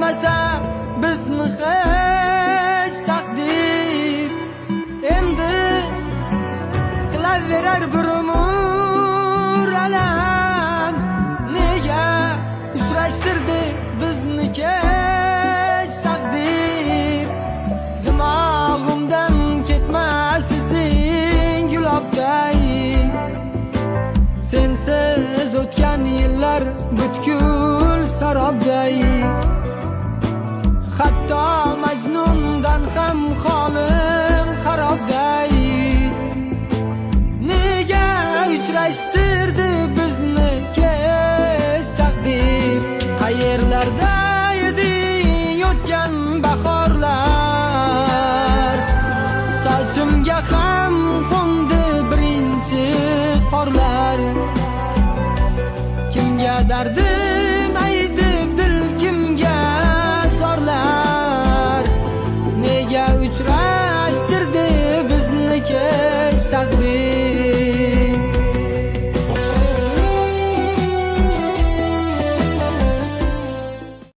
ketmasa bizni hech taqdir, endi qilaverar bir umr alam. Nega uchrashtirdi bizni kech taqdir? Dimog'imdan ketmas izing gulobday, sensiz o'tgan yillar butkul sarobday. Hatto Majnundan ham holim xarobday. Nega uchrashtirdi bizni kech taqdir? Qayerlarda edi o'tgan bahorlar? Sochimga ham qo'ndi birinchi qorlar. Kimga dardi